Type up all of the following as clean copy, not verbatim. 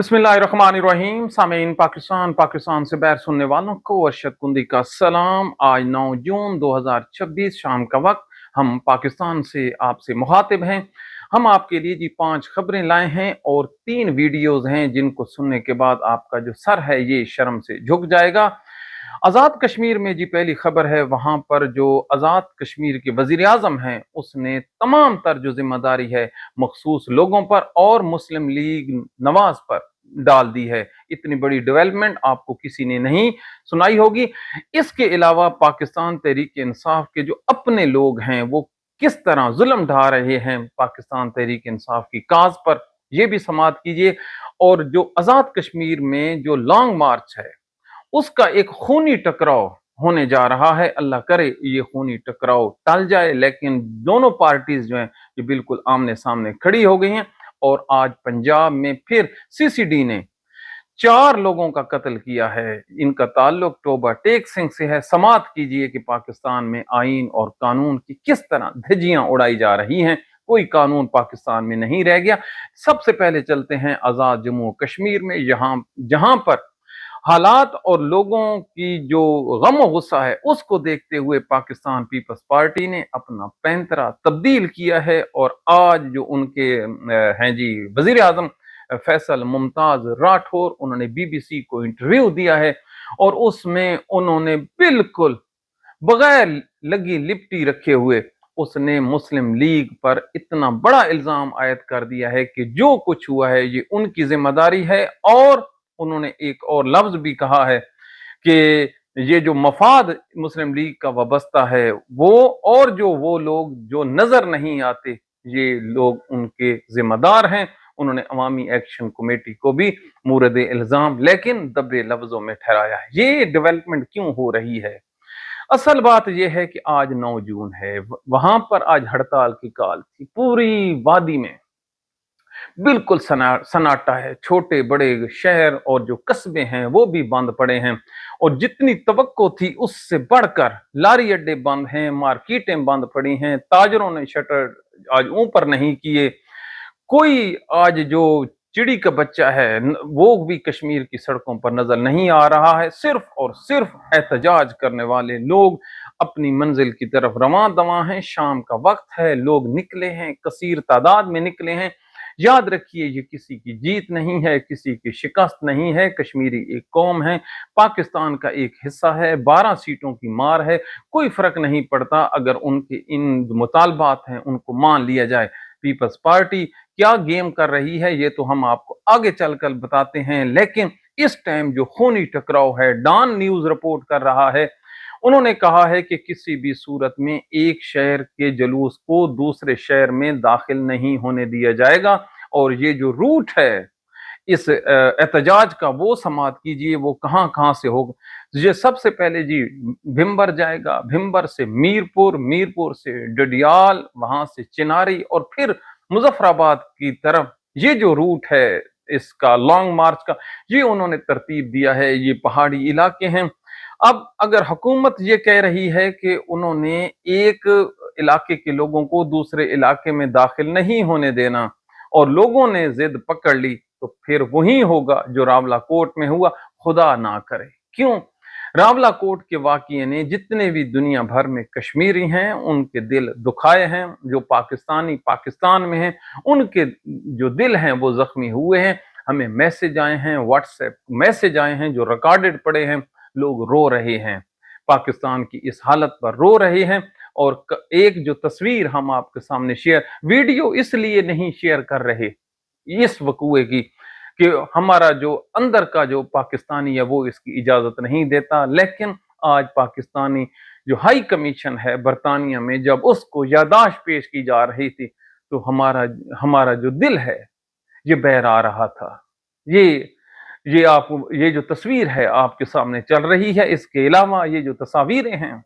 बिस्मिल्लाहिर्रहमानिर्रहीम। सामीन, पाकिस्तान से बाहर सुनने वालों को अरशद कुंदी का सलाम। आज 9 जून 2026 शाम का वक्त हम पाकिस्तान से आपसे मुखातिब हैं। हम आपके लिए जी 5 खबरें लाए हैं और 3 वीडियोस हैं जिनको सुनने के बाद आपका जो सर है ये शर्म से झुक जाएगा। आज़ाद कश्मीर में जी पहली खबर है, वहां पर जो आज़ाद कश्मीर के वजीर आजम हैं उसने तमाम तर जो जिम्मेदारी है मखसूस लोगों पर और मुस्लिम लीग नवाज पर डाल दी है। इतनी बड़ी डेवलपमेंट आपको किसी ने नहीं सुनाई होगी। इसके अलावा पाकिस्तान तहरीक इंसाफ के जो अपने लोग हैं वो किस तरह जुल्म ढा रहे हैं पाकिस्तान तहरीक इंसाफ की काज पर, यह भी समाअत कीजिए। और जो आज़ाद कश्मीर में जो लॉन्ग मार्च है उसका एक खूनी टकराव होने जा रहा है। अल्लाह करे ये खूनी टकराव टल जाए, लेकिन दोनों पार्टीज जो हैं ये बिल्कुल आमने सामने खड़ी हो गई हैं। और आज पंजाब में फिर सीसीडी ने 4 लोगों का कत्ल किया है। इनका ताल्लुक टोबा टेक सिंह से है। समाअत कीजिए कि पाकिस्तान में आईन और कानून की किस तरह धज्जियां उड़ाई जा रही हैं। कोई कानून पाकिस्तान में नहीं रह गया। सबसे पहले चलते हैं आजाद जम्मू कश्मीर में, जहां पर हालात और लोगों की जो गम और गुस्सा है उसको देखते हुए पाकिस्तान पीपल्स पार्टी ने अपना पैंतरा तब्दील किया है। और आज जो उनके हैं जी वजीर आजम फैसल मुमताज राठौर, उन्होंने बीबीसी को इंटरव्यू दिया है और उसमें उन्होंने बिल्कुल बगैर लगी लिपटी रखे हुए उसने मुस्लिम लीग पर इतना बड़ा इल्जाम आयद कर दिया है कि जो कुछ हुआ है ये उनकी जिम्मेदारी है। और उन्होंने एक और लफ्ज भी कहा है कि ये जो मफाद मुस्लिम लीग का वाबस्ता है वो और जो वो लोग जो नजर नहीं आते ये लोग उनके जिम्मेदार हैं। उन्होंने अवामी एक्शन कमेटी को भी मूरद इल्जाम लेकिन दबे लफ्जों में ठहराया है। ये डेवलपमेंट क्यों हो रही है? असल बात यह है कि आज 9 जून है, वहां पर आज हड़ताल की काल थी। पूरी वादी में बिल्कुल सन्नाटा है। छोटे बड़े शहर और जो कस्बे हैं वो भी बंद पड़े हैं और जितनी तवक्को थी उससे बढ़कर लारी अड्डे बंद हैं, मार्केटें बंद पड़ी हैं, ताजरों ने शटर आज ऊपर नहीं किए। कोई आज जो चिड़ी का बच्चा है वो भी कश्मीर की सड़कों पर नजर नहीं आ रहा है। सिर्फ और सिर्फ एहतजाज करने वाले लोग अपनी मंजिल की तरफ रवां दवा हैं। शाम का वक्त है, लोग निकले हैं, कसीर तादाद में निकले हैं। याद रखिए ये किसी की जीत नहीं है, किसी की शिकस्त नहीं है। कश्मीरी एक कौम है, पाकिस्तान का एक हिस्सा है, 12 सीटों की मार है। कोई फर्क नहीं पड़ता अगर उनके इन मुतालबात हैं उनको मान लिया जाए। पीपल्स पार्टी क्या गेम कर रही है ये तो हम आपको आगे चलकर बताते हैं, लेकिन इस टाइम जो खूनी टकराव है, डॉन न्यूज रिपोर्ट कर रहा है। उन्होंने कहा है कि किसी भी सूरत में एक शहर के जुलूस को दूसरे शहर में दाखिल नहीं होने दिया जाएगा। और ये जो रूट है इस एहतजाज का वो समाअत कीजिए वो कहां कहां से होगा। ये सबसे पहले जी भिम्बर जाएगा, भिम्बर से मीरपुर, मीरपुर से डडियाल, वहां से चिनारी और फिर मुजफ्फराबाद की तरफ। ये जो रूट है इसका लॉन्ग मार्च का, ये उन्होंने तरतीब दिया है। ये पहाड़ी इलाके हैं। अब अगर हुकूमत ये कह रही है कि उन्होंने एक इलाके के लोगों को दूसरे इलाके में दाखिल नहीं होने देना और लोगों ने जिद पकड़ ली, तो फिर वही होगा जो रावला कोट में हुआ। खुदा ना करे। क्यों? रावला कोट के वाकये ने जितने भी दुनिया भर में कश्मीरी हैं उनके दिल दुखाए हैं। जो पाकिस्तानी पाकिस्तान में हैं उनके जो दिल हैं वो जख्मी हुए हैं। हमें मैसेज आए हैं, व्हाट्सएप मैसेज आए हैं जो रिकॉर्डेड पड़े हैं। लोग रो रहे हैं, पाकिस्तान की इस हालत पर रो रहे हैं। और एक जो तस्वीर हम आपके सामने शेयर, वीडियो इसलिए नहीं शेयर कर रहे इस वकूए की कि हमारा जो अंदर का जो पाकिस्तानी है वो इसकी इजाजत नहीं देता, लेकिन आज पाकिस्तानी जो हाई कमीशन है बरतानिया में जब उसको यादाश्त पेश की जा रही थी तो हमारा हमारा जो दिल है ये बह आ रहा था। ये ये जो तस्वीर है आपके सामने चल रही है, इसके अलावा ये जो तस्वीरें हैं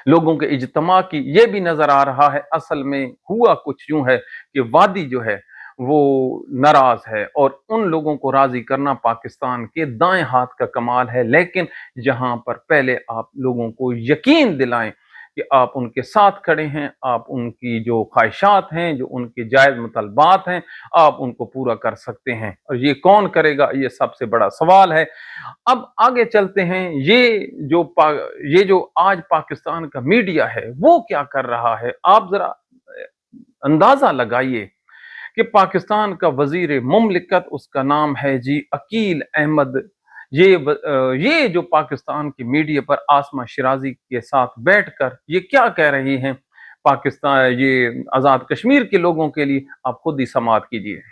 लोगों के इज्तिमा की, ये भी नजर आ रहा है। असल में हुआ कुछ यूं है कि वादी जो है वो नाराज है और उन लोगों को राजी करना पाकिस्तान के दाएं हाथ का कमाल है। लेकिन जहां पर पहले आप लोगों को यकीन दिलाएं कि आप उनके साथ खड़े हैं, आप उनकी जो ख्वाहिशात हैं, जो उनके जायज़ मुतलबात हैं, आप उनको पूरा कर सकते हैं। और ये कौन करेगा, ये सबसे बड़ा सवाल है। अब आगे चलते हैं। ये जो आज पाकिस्तान का मीडिया है, वो क्या कर रहा है? आप ज़रा अंदाज़ा लगाइए कि पाकिस्तान का वज़ीर मुमलिकत, उसका नाम है जी अकील अहमद। ये जो पाकिस्तान की मीडिया पर आसमा शिराज़ी के साथ बैठकर ये क्या कह रही हैं पाकिस्तान, ये आज़ाद कश्मीर के लोगों के लिए, आप खुद ही समाअत कीजिए।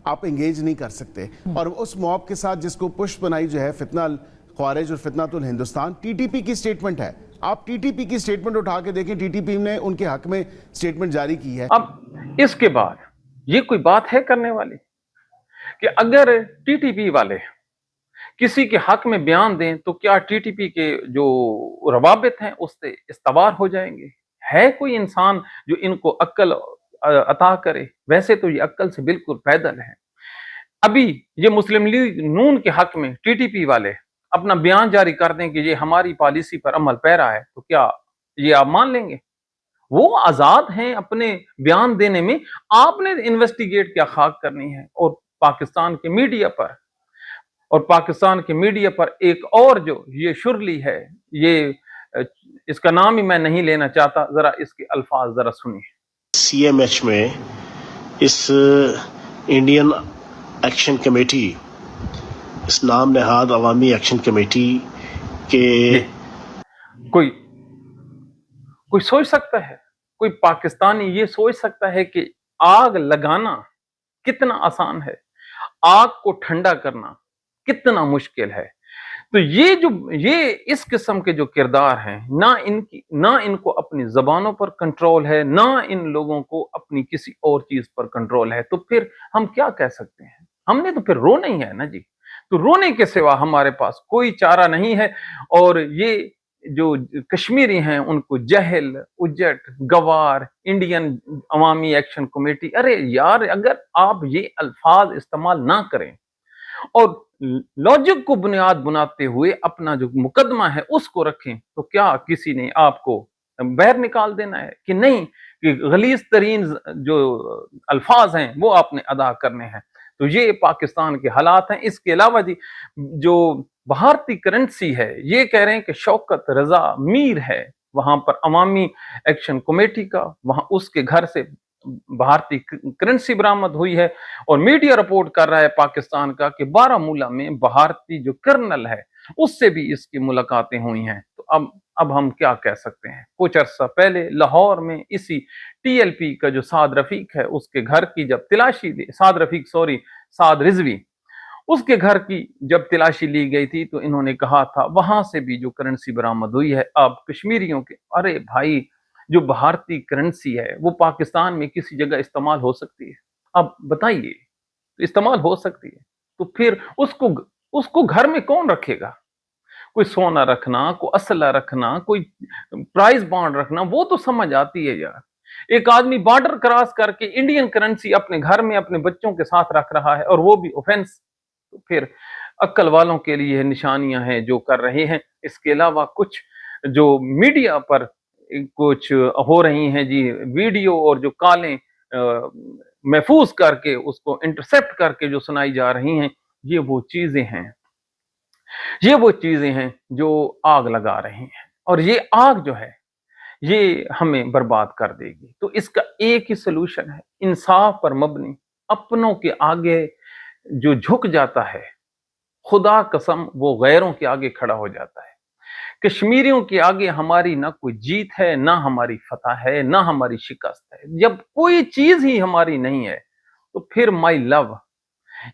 आप इंगेज नहीं कर सकते। और उस मॉब के साथ जिसको पुष्प बनाई जो है फितना ख्वारिज और फितनातुल हिंदुस्तान, टीटीपी की स्टेटमेंट है। आप टीटीपी की स्टेटमेंट उठा के देखें, टीटीपी ने उनके हक में स्टेटमेंट जारी की है। अब इसके बाद ये कोई बात है करने वाली कि अगर टीटीपी वाले किसी के हक में बयान दें तो क्या टीटीपी के जो रवाबित हैं उससे इस्तवार हो जाएंगे? है कोई इंसान जो इनको अक्ल अता करे? वैसे तो ये अक्ल से बिल्कुल पैदल है। अभी ये मुस्लिम लीग नून के हक में टीटीपी वाले अपना बयान जारी कर दें कि ये हमारी पॉलिसी पर अमल पैरा है, तो क्या ये आप मान लेंगे? वो आजाद हैं अपने बयान देने में, आपने इन्वेस्टिगेट क्या खाक करनी है? और पाकिस्तान के मीडिया पर एक और जो ये शुरली है, ये इसका नाम ही मैं नहीं लेना चाहता, जरा इसके अल्फाज जरा सुनिए। सीएमएच में इस इंडियन एक्शन कमेटी, इस नाम नहाद अवामी एक्शन कमेटी के कोई कोई सोच सकता है, कोई पाकिस्तानी ये सोच सकता है कि आग लगाना कितना आसान है, आग को ठंडा करना कितना मुश्किल है? तो ये इस किस्म के जो किरदार हैं, ना इनको अपनी जबानों पर कंट्रोल है, ना इन लोगों को अपनी किसी और चीज पर कंट्रोल है। तो फिर हम क्या कह सकते हैं? हमने तो फिर रोना ही है ना जी। तो रोने के सिवा हमारे पास कोई चारा नहीं है। और ये जो कश्मीरी हैं उनको जहल, उजट, गवार, इंडियन अवामी एक्शन कमेटी, अरे यार, अगर आप ये अल्फाज इस्तेमाल ना करें और लॉजिक को बुनियाद बनाते हुए अपना जो मुकदमा है उसको रखें, तो क्या किसी ने आपको बाहर निकाल देना है कि नहीं, कि गलीज तरीन जो अल्फाज हैं वो आपने अदा करने हैं? तो ये पाकिस्तान के हालात हैं। इसके अलावा जी, जो भारतीय करेंसी है, ये कह रहे हैं कि शौकत रजा मीर है वहां पर अवामी एक्शन कमेटी का, वहां उसके घर से भारतीय करेंसी बरामद हुई है। और मीडिया रिपोर्ट कर रहा है पाकिस्तान का कि बारामूला में भारतीय जो कर्नल है उससे भी इसकी मुलाकातें हुई हैं। तो अब हम क्या कह सकते हैं? कुछ अरसा पहले लाहौर में इसी टीएलपी का जो साद रफीक है उसके घर की जब तलाशी ली, साद रिजवी, उसके घर की जब तलाशी ली गई थी तो इन्होंने कहा था वहां से भी जो करेंसी बरामद हुई है अब कश्मीरियों के, अरे भाई, जो भारतीय करेंसी है वो पाकिस्तान में किसी जगह इस्तेमाल हो सकती है? अब बताइए, इस्तेमाल हो सकती है तो फिर उसको घर में कौन रखेगा? कोई सोना रखना, कोई असला रखना, कोई प्राइस बॉन्ड रखना, वो तो समझ आती है यार। एक आदमी बॉर्डर क्रॉस करके इंडियन करेंसी अपने घर में अपने बच्चों के साथ रख रहा है और वो भी ऑफेंस। तो फिर अक्ल वालों के लिए निशानियां हैं जो कर रहे हैं। इसके अलावा कुछ जो मीडिया पर कुछ हो रही हैं जी, वीडियो और जो कॉलें महफूज करके उसको इंटरसेप्ट करके जो सुनाई जा रही हैं, ये वो चीजें हैं जो आग लगा रही हैं। और ये आग जो है ये हमें बर्बाद कर देगी। तो इसका एक ही सोल्यूशन है, इंसाफ पर मबनी। अपनों के आगे जो झुक जाता है, खुदा कसम वो गैरों के आगे खड़ा हो जाता है। कश्मीरियों के आगे हमारी ना कोई जीत है, ना हमारी फतह है, ना हमारी शिकस्त है। जब कोई चीज ही हमारी नहीं है तो फिर माय लव,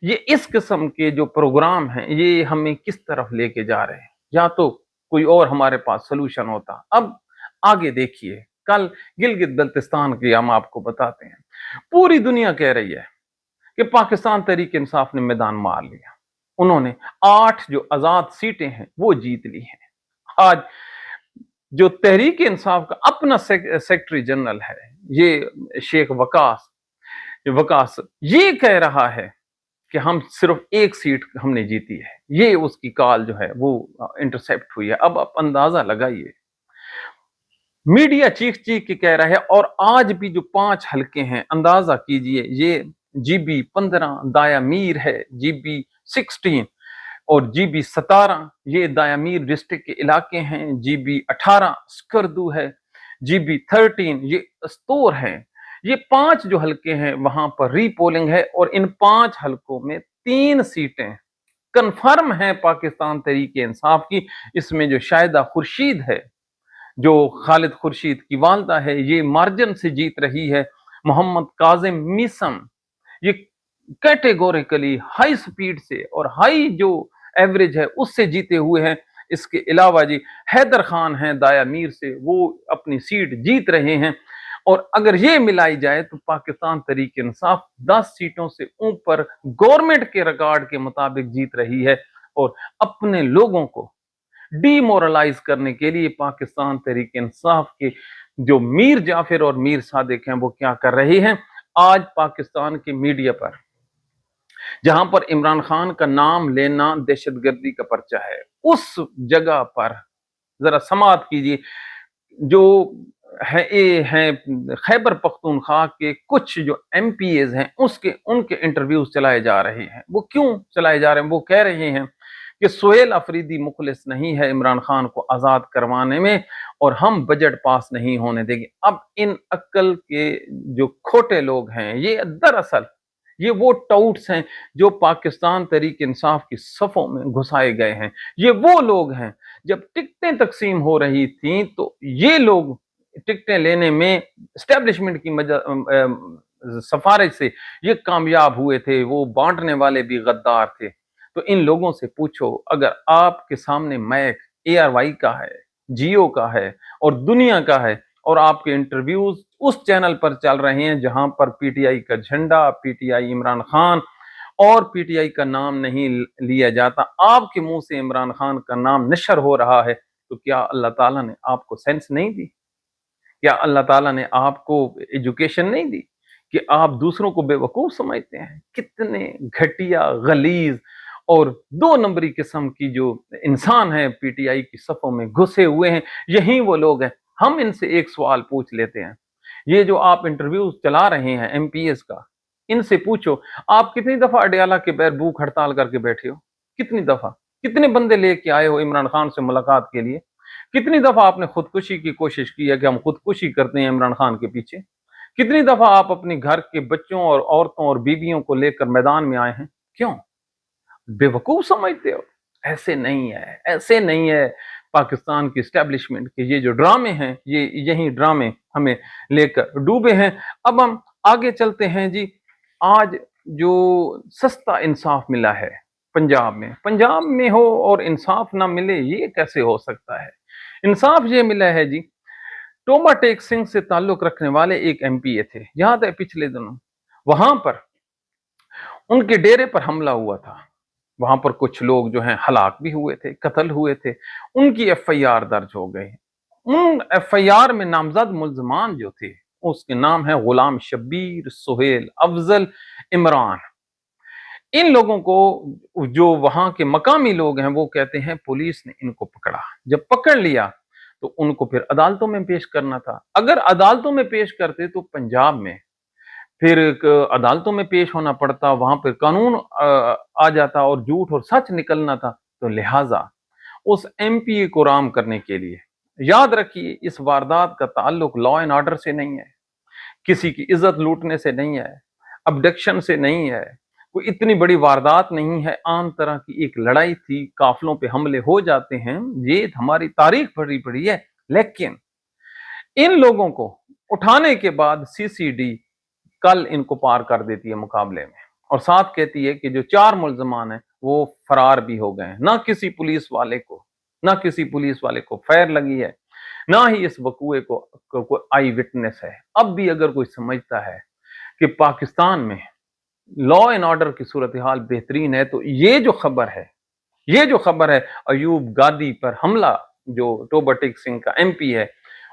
ये इस किस्म के जो प्रोग्राम हैं ये हमें किस तरफ लेके जा रहे हैं? या तो कोई और हमारे पास सोल्यूशन होता। अब आगे देखिए, कल गिलगित बल्तिस्तान की हम आपको बताते हैं। पूरी दुनिया कह रही है कि पाकिस्तान तहरीक इंसाफ ने मैदान मार लिया। उन्होंने 8 जो आजाद सीटें हैं वो जीत ली हैं। आज जो तहरीक इंसाफ का अपना सेक्रेटरी जनरल है, ये शेख वकास ये कह रहा है कि हम सिर्फ एक सीट हमने जीती है। ये उसकी कॉल जो है वो इंटरसेप्ट हुई है। अब आप अंदाजा लगाइए, मीडिया चीख चीख के कह रहा है, और आज भी जो 5 हलके हैं, अंदाजा कीजिए, ये GB 15 दाया मीर है, GB 16 और GB 17 ये दाया मीर डिस्ट्रिक्ट के इलाके हैं, GB 18 स्कर्दू है, GB 13 ये अस्तोर है। ये 5 जो हलके हैं वहां पर रीपोलिंग है, और इन 5 हलकों में 3 सीटें कंफर्म है पाकिस्तान तहरीक इंसाफ की। इसमें जो शाहिदा खुर्शीद है, जो खालिद खुर्शीद की वालदा है, ये मार्जिन से जीत रही है। मोहम्मद काजिम मीसम ये कैटेगोरिकली हाई स्पीड से और हाई जो एवरेज है उससे जीते हुए हैं। इसके अलावा जी हैदर खान हैं दाया मीर से, वो अपनी सीट जीत रहे हैं। और अगर ये मिलाई जाए तो पाकिस्तान तहरीक इंसाफ 10 सीटों से ऊपर गवर्नमेंट के रिकॉर्ड के मुताबिक जीत रही है। और अपने लोगों को डीमोरलाइज करने के लिए पाकिस्तान तहरीक इंसाफ के जो मीर जाफिर और मीर सादिक हैं वो क्या कर रहे हैं। आज पाकिस्तान के मीडिया पर जहां पर इमरान खान का नाम लेना दहशतगर्दी का पर्चा है, उस जगह पर जरा समाअत कीजिए। जो है ये हैं खैबर पख्तूनख्वा के कुछ जो MPAs हैं उनके इंटरव्यूज चलाए जा रहे हैं। वो क्यों चलाए जा रहे हैं? वो कह रहे हैं कि सोहेल अफरीदी मुखलिस नहीं है इमरान खान को आजाद करवाने में, और हम बजट पास नहीं होने देंगे। अब इन अक्ल के जो खोटे लोग हैं, ये दरअसल ये वो टाउट्स हैं जो पाकिस्तान तहरीक इंसाफ की सफ़ों में घुसाए गए हैं। ये वो लोग हैं, जब टिकटें तकसीम हो रही थी तो ये लोग टिकटें लेने में एस्टेब्लिशमेंट की सिफारिश से ये कामयाब हुए थे। वो बांटने वाले भी गद्दार थे। तो इन लोगों से पूछो, अगर आपके सामने मैक ARY का है, जियो का है और दुनिया का है, और आपके इंटरव्यूज उस चैनल पर चल रहे हैं जहां पर PTI का झंडा, PTI इमरान खान और PTI का नाम नहीं लिया जाता, आपके मुंह से इमरान खान का नाम नशर हो रहा है, तो क्या अल्लाह ताला ने आपको सेंस नहीं दी? क्या अल्लाह ताला ने आपको एजुकेशन नहीं दी कि आप दूसरों को बेवकूफ समझते हैं? कितने घटिया, गलीज और 2 नंबरी किस्म की जो इंसान है PTI की सफ़ों में घुसे हुए हैं, यही वो लोग हैं। हम इनसे एक सवाल पूछ लेते हैं, ये जो आप इंटरव्यूज चला रहे हैं MPS का, इनसे पूछो आप कितनी दफा अडयाला के बैर भूख हड़ताल करके बैठे हो? कितनी दफा? कितने बंदे लेके आए हो इमरान खान से मुलाकात के लिए? कितनी दफा आपने खुदकुशी की कोशिश की है कि हम खुदकुशी करते हैं इमरान खान के पीछे? कितनी दफा आप अपने घर के बच्चों और औरतों और बीवियों को लेकर मैदान में आए हैं? क्यों? बेवकूफ समझते हो? ऐसे नहीं है, ऐसे नहीं है। पाकिस्तान की एस्टेब्लिशमेंट के ये जो ड्रामे हैं, ये यही ड्रामे हमें लेकर डूबे हैं। अब हम आगे चलते हैं जी। आज जो सस्ता इंसाफ मिला है पंजाब में हो और इंसाफ ना मिले, ये कैसे हो सकता है? इंसाफ ये मिला है जी, टोबा टेक सिंह से ताल्लुक रखने वाले एक MPA थे, याद है पिछले दिनों वहां पर उनके डेरे पर हमला हुआ था। वहां पर कुछ लोग जो हैं हलाक भी हुए थे, कत्ल हुए थे। उनकी FIR दर्ज हो गई। उन FIR में नामजद मुल्जमान जो थे उसके नाम है गुलाम शब्बीर, सुहेल, अफजल, इमरान। इन लोगों को जो वहां के मकामी लोग हैं वो कहते हैं पुलिस ने इनको पकड़ा। जब पकड़ लिया तो उनको फिर अदालतों में पेश करना था। अगर अदालतों में पेश करते तो पंजाब में फिर अदालतों में पेश होना पड़ता, वहां पर कानून आ जाता और झूठ और सच निकलना था। तो लिहाजा उस MPA को राम करने के लिए, याद रखिए इस वारदात का ताल्लुक लॉ एंड ऑर्डर से नहीं है, किसी की इज्जत लूटने से नहीं है, अबडक्शन से नहीं है, कोई इतनी बड़ी वारदात नहीं है। आम तरह की एक लड़ाई थी, काफिलों पे हमले हो जाते हैं, ये हमारी तारीख भरी पड़ी है। लेकिन इन लोगों को उठाने के बाद CCD कल इनको पार कर देती है मुकाबले में, और साथ कहती है कि जो 4 मुल्जमान हैं वो फरार भी हो गए हैं। ना किसी पुलिस वाले को फैर लगी है, ना ही इस वकूए को आई विटनेस है। अब भी अगर कोई समझता है कि पाकिस्तान में लॉ एंड ऑर्डर की सूरत हाल बेहतरीन है, तो ये जो खबर है अयूब गादी पर हमला, जो टोबा टेक सिंह का MP है,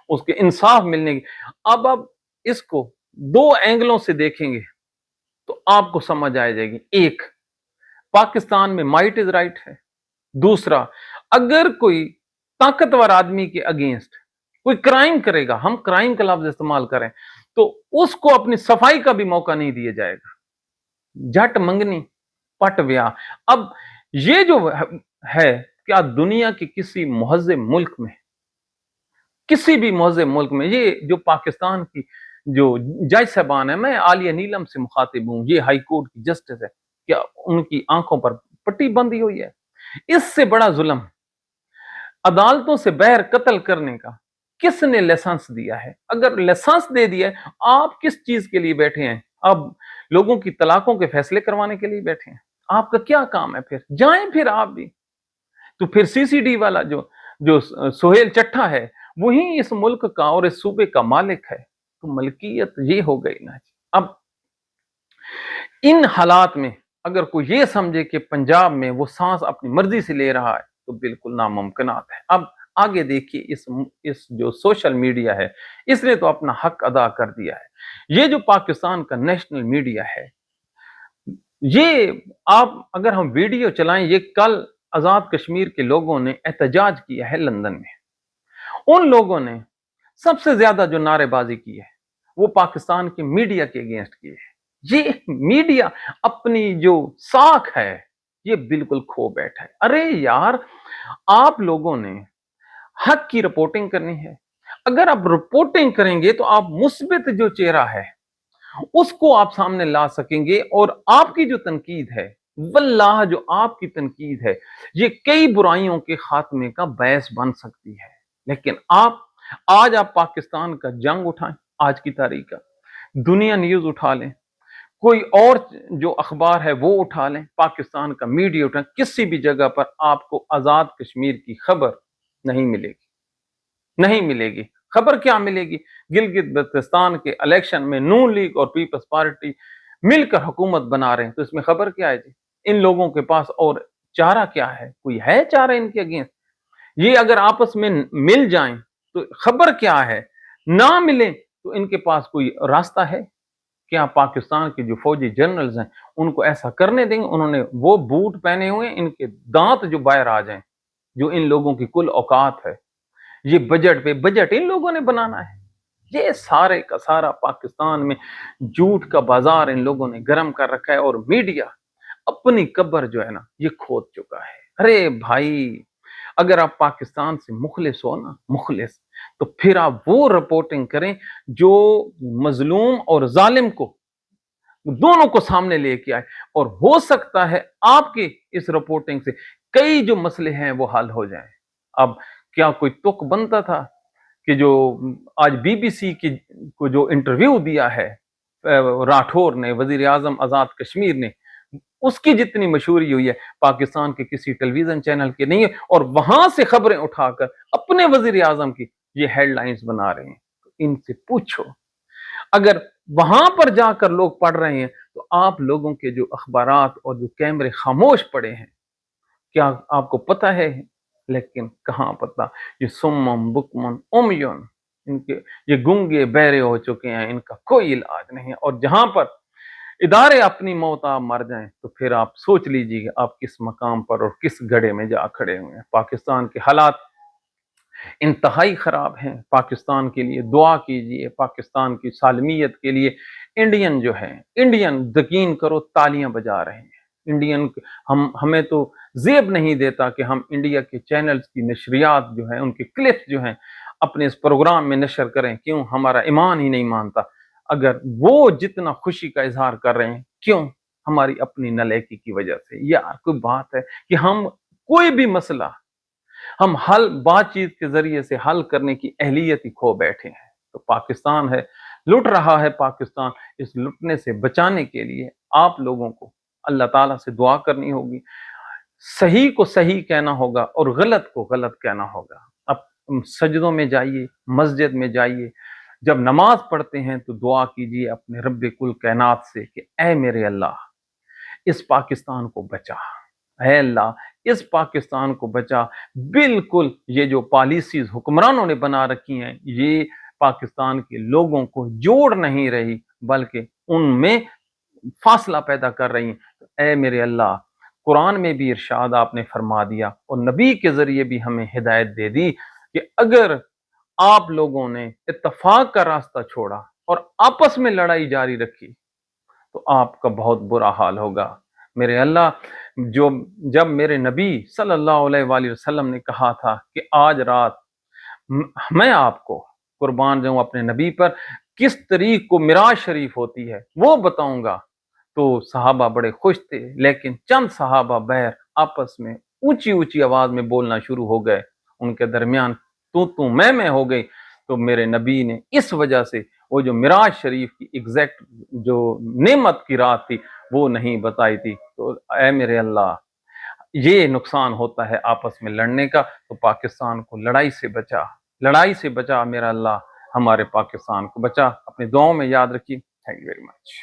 उसके इंसाफ मिलने की, अब इसको 2 एंगलों से देखेंगे तो आपको समझ आ जाएगी। एक, पाकिस्तान में माइट इज राइट है। दूसरा, अगर कोई ताकतवर आदमी के अगेंस्ट कोई क्राइम करेगा, हम क्राइम का लफ्ज इस्तेमाल करें, तो उसको अपनी सफाई का भी मौका नहीं दिया जाएगा। झट मंगनी पट ब्याह। अब ये जो है, क्या दुनिया के किसी मुहज्जब मुल्क में, किसी भी मुहज्जब मुल्क में, ये जो पाकिस्तान की जो जज साहबान है, मैं आलिया नीलम से मुखातिब हूं, ये हाई कोर्ट की जस्टिस है, क्या उनकी आंखों पर पट्टी बंधी हुई है? इससे बड़ा जुल्म अदालतों से बहर कत्ल करने का किसने लाइसेंस दिया है? अगर लाइसेंस दे दिया है, आप किस चीज के लिए बैठे हैं? आप लोगों की तलाकों के फैसले करवाने के लिए बैठे हैं? आपका क्या काम है? फिर जाएं फिर आप भी। तो फिर सीसीडी वाला जो जो सोहेल चट्टा है, वही इस मुल्क का और इस सूबे का मालिक है। तो मलकियत ये हो गई ना जी। अब इन हालात में अगर कोई ये समझे कि पंजाब में वो सांस अपनी मर्जी से ले रहा है, तो बिल्कुल नामुमकिनात है। अब आगे देखिए, इस जो सोशल मीडिया है, इसने तो अपना हक अदा कर दिया है। ये जो पाकिस्तान का नेशनल मीडिया है, ये आप अगर हम वीडियो चलाएं, ये कल आजाद कश्मीर के लोगों ने एहतजाज किया है लंदन में। उन लोगों ने सबसे ज्यादा जो नारेबाजी की है, वो पाकिस्तान के मीडिया के अगेंस्ट की है। ये मीडिया अपनी जो साख है, ये बिल्कुल खो बैठा है। अरे यार, आप लोगों ने हक की रिपोर्टिंग करनी है। अगर आप रिपोर्टिंग करेंगे तो आप मुस्बित जो चेहरा है उसको आप सामने ला सकेंगे, और आपकी जो तनकीद है, वल्लाह जो आपकी तनकीद है, ये कई बुराइयों के खात्मे का बैस बन सकती है। लेकिन आज आप पाकिस्तान का जंग उठाएं, आज की तारीख का दुनिया न्यूज उठा लें, कोई और जो अखबार है वो उठा लें, पाकिस्तान का मीडिया उठाएं, किसी भी जगह पर आपको आजाद कश्मीर की खबर नहीं मिलेगी, नहीं मिलेगी। खबर क्या मिलेगी? गिलगित बल्तिस्तान के इलेक्शन में नून लीग और पीपल्स पार्टी मिलकर हुकूमत बना रहे हैं, तो इसमें खबर क्या है जी? इन लोगों के पास और चारा क्या है? कोई है चारा इनके अगेंस्ट? ये अगर आपस में मिल जाएं तो खबर क्या है? ना मिले तो इनके पास कोई रास्ता है? क्या पाकिस्तान के जो फौजी जनरल्स हैं उनको ऐसा करने देंगे? उन्होंने वो बूट पहने हुए, इनके दांत जो बाहर आ जाएं, जो इन लोगों की कुल औकात है। ये बजट पे बजट इन लोगों ने बनाना है। ये सारे का सारा पाकिस्तान में झूठ का बाजार इन लोगों ने गर्म कर रखा है, और मीडिया अपनी कब्र जो है ना, ये खोद चुका है। अरे भाई, अगर आप पाकिस्तान से मुखलिस हो ना, मुखलिस, तो फिर आप वो रिपोर्टिंग करें जो मजलूम और जालिम को, दोनों को सामने लेके आए, और हो सकता है आपकी इस रिपोर्टिंग से कई जो मसले हैं वो हल हो जाएं। अब क्या कोई तुक बनता था कि जो आज बीबीसी की को जो इंटरव्यू दिया है राठौर ने, वजीर आजम आजाद कश्मीर ने, उसकी जितनी मशहूरी हुई है पाकिस्तान के किसी टेलीविजन चैनल के नहीं है, और वहां से खबरें उठाकर अपने वजीर आजम की ये हेडलाइंस बना रहे हैं। तो इनसे पूछो, अगर वहां पर जाकर लोग पढ़ रहे हैं, तो आप लोगों के जो अखबारात और जो कैमरे खामोश पड़े हैं, क्या आपको पता है? लेकिन कहाँ पता। ये सुम्मम बुकमन उमयुन, इनके ये गूंगे बहरे हो चुके हैं, इनका कोई इलाज नहीं है। और जहां पर इदारे अपनी मौत आप मर जाएं, तो फिर आप सोच लीजिए आप किस मकाम पर और किस गड्ढे में जा खड़े हुए हैं। पाकिस्तान के हालात इंतहाई खराब हैं। पाकिस्तान के लिए दुआ कीजिए, पाकिस्तान की सालमियत के लिए। इंडियन जो है, इंडियन यकीन करो तालियां बजा रहे हैं। इंडियन हमें तो जेब नहीं देता कि हम इंडिया के चैनल्स की नशरियात जो है, उनके क्लिप्स जो हैं, अपने इस प्रोग्राम में नशर करें। क्यों? हमारा ईमान ही नहीं मानता। अगर वो जितना खुशी का इजहार कर रहे हैं, क्यों? हमारी अपनी नलायकी की वजह से। यार, कोई बात है कि हम कोई भी मसला हम बातचीत के जरिए से हल करने की अहलियत ही खो बैठे हैं। तो पाकिस्तान है, लुट रहा है पाकिस्तान। इस लुटने से बचाने के लिए आप लोगों को अल्लाह ताला से दुआ करनी होगी, सही को सही कहना होगा और गलत को गलत कहना होगा। अब सजदों में जाइए, मस्जिद में जाइए, जब नमाज पढ़ते हैं तो दुआ कीजिए अपने रब्बे कुल कायनात से कि ऐ मेरे अल्लाह, इस पाकिस्तान को बचा, है अल्लाह, इस पाकिस्तान को बचा। बिल्कुल ये जो पॉलिसीज हुक्मरानों ने बना रखी हैं, ये पाकिस्तान के लोगों को जोड़ नहीं रही, बल्कि उनमें फासला पैदा कर रही हैं। तो ऐ मेरे अल्लाह, कुरान में भी इरशाद आपने फरमा दिया और नबी के जरिए भी हमें हिदायत दे दी कि अगर आप लोगों ने इत्तफाक का रास्ता छोड़ा और आपस में लड़ाई जारी रखी तो आपका बहुत बुरा हाल होगा। मेरे अल्लाह, जो जब मेरे नबी सल्लल्लाहु अलैहि वसल्लम ने कहा था कि आज रात मैं आपको कुर्बान जाऊं अपने नबी पर, किस तरीक को मिराज शरीफ होती है वो बताऊंगा, तो सहाबा बड़े खुश थे। लेकिन चंद सहाबा बैर आपस में ऊंची ऊंची आवाज में बोलना शुरू हो गए, उनके दरमियान तू मैं हो गई। तो मेरे नबी ने इस वजह से वो जो मिराज शरीफ की एग्जैक्ट जो नेमत की रात थी वो नहीं बताई थी। तो ऐ मेरे अल्लाह, ये नुकसान होता है आपस में लड़ने का, तो पाकिस्तान को लड़ाई से बचा मेरा अल्लाह, हमारे पाकिस्तान को बचा। अपनी दुआओं में याद रखिए। Thank you very much.